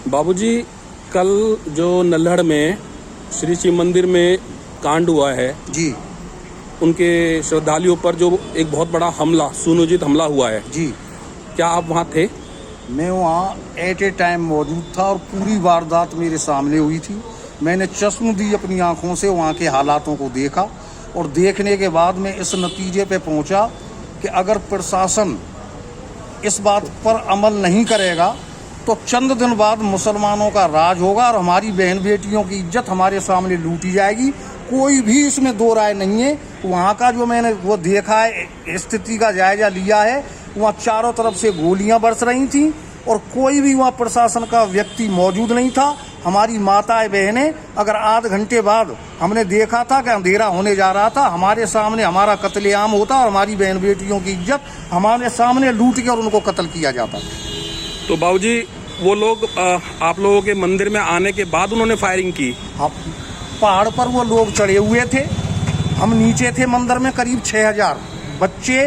बाबूजी, कल जो नल्हड़ में श्री शिव मंदिर में कांड हुआ है जी उनके श्रद्धालुओं पर जो एक बहुत बड़ा हमला, सुनियोजित हमला हुआ है, जी क्या आप वहाँ थे? मैं वहाँ एट ए टाइम मौजूद था और पूरी वारदात मेरे सामने हुई थी। मैंने चश्मदीद अपनी आंखों से वहाँ के हालातों को देखा और देखने के बाद मैं इस नतीजे पे पहुँचा कि अगर प्रशासन इस बात पर अमल नहीं करेगा तो चंद दिन बाद मुसलमानों का राज होगा और हमारी बहन बेटियों की इज्जत हमारे सामने लूटी जाएगी। कोई भी इसमें दो राय नहीं है। वहाँ का जो मैंने वो देखा है, स्थिति का जायजा लिया है, वहाँ चारों तरफ से गोलियां बरस रही थीं और कोई भी वहाँ प्रशासन का व्यक्ति मौजूद नहीं था। हमारी माताएं बहनें, अगर आध घंटे बाद हमने देखा था कि अंधेरा होने जा रहा था, हमारे सामने हमारा कत्लेआम होता और हमारी बहन बेटियों की इज्जत हमारे सामने लूट के और उनको कत्ल किया जाता। तो बाबूजी, वो लोग आप लोगों के मंदिर में आने के बाद उन्होंने फायरिंग की? हाँ, पहाड़ पर वो लोग चढ़े हुए थे, हम नीचे थे मंदिर में। करीब 6000 बच्चे,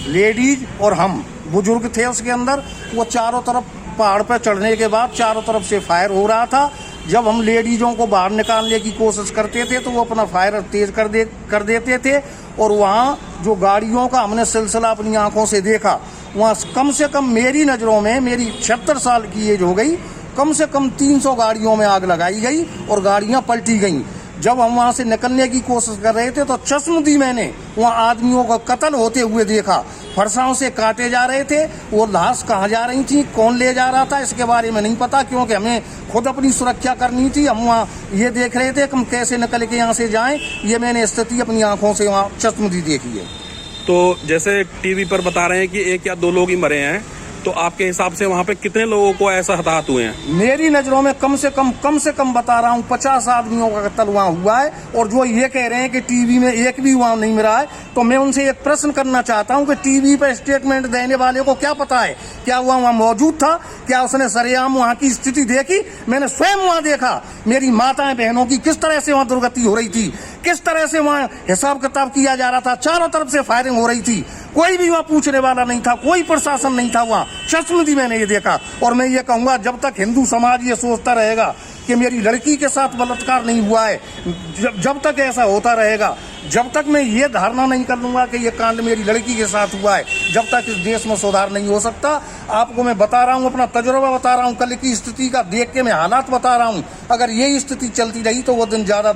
लेडीज और हम बुजुर्ग थे उसके अंदर। वो चारों तरफ पहाड़ पर चढ़ने के बाद चारों तरफ से फायर हो रहा था। जब हम लेडीजों को बाहर निकालने की कोशिश करते थे तो वो अपना फायर तेज कर देते थे और वहाँ जो गाड़ियों का हमने सिलसिला अपनी आंखों से देखा, वहाँ कम से कम मेरी नज़रों में, मेरी 76 साल की एज हो गई, कम से कम 300 गाड़ियों में आग लगाई गई और गाड़ियाँ पलटी गईं। जब हम वहाँ से निकलने की कोशिश कर रहे थे तो चश्मदीद मैंने वहाँ आदमियों का कत्ल होते हुए देखा। फरसाओं से काटे जा रहे थे, वो लाश कहाँ जा रही थी, कौन ले जा रहा था, इसके बारे में नहीं पता, क्योंकि हमें खुद अपनी सुरक्षा करनी थी। हम वहाँ ये देख रहे थे कि हम कैसे निकल के यहाँ से जाएं। ये मैंने स्थिति अपनी आंखों से वहाँ चश्मदीद देखी है। तो जैसे टीवी पर बता रहे हैं कि 1 या 2 लोग ही मरे हैं, तो आपके हिसाब से वहाँ पे कितने लोगों को ऐसा हताहत हुए हैं? मेरी नज़रों में कम से कम बता रहा हूँ 50 आदमियों का कत्ल वहाँ हुआ है। और जो ये कह रहे हैं कि टीवी में एक भी वहाँ नहीं मिला है, तो मैं उनसे एक प्रश्न करना चाहता हूँ कि टीवी पर स्टेटमेंट देने वाले को क्या पता है क्या वहाँ मौजूद था? क्या उसने सरेआम वहाँ की स्थिति देखी? मैंने स्वयं वहाँ देखा, मेरी माताएं बहनों की किस तरह से वहाँ दुर्गति हो रही थी, किस तरह से वहाँ हिसाब किताब किया जा रहा था। चारों तरफ से फायरिंग हो रही थी, कोई भी वहाँ पूछने वाला नहीं था, कोई प्रशासन नहीं था वहाँ। चश्मदीद मैंने ये देखा। और मैं ये कहूँगा, जब तक हिंदू समाज ये सोचता रहेगा कि मेरी लड़की के साथ बलात्कार नहीं हुआ है, जब तक ऐसा होता रहेगा, जब तक मैं ये धारणा नहीं कर लूँगा कि ये कांड मेरी लड़की के साथ हुआ है, जब तक इस देश में सुधार नहीं हो सकता। आपको मैं बता रहा हूँ, अपना तजुर्बा बता रहा हूँ, कल की स्थिति का देख के मैं हालात बता रहा हूँ। अगर यही स्थिति चलती रही तो वो दिन ज़्यादा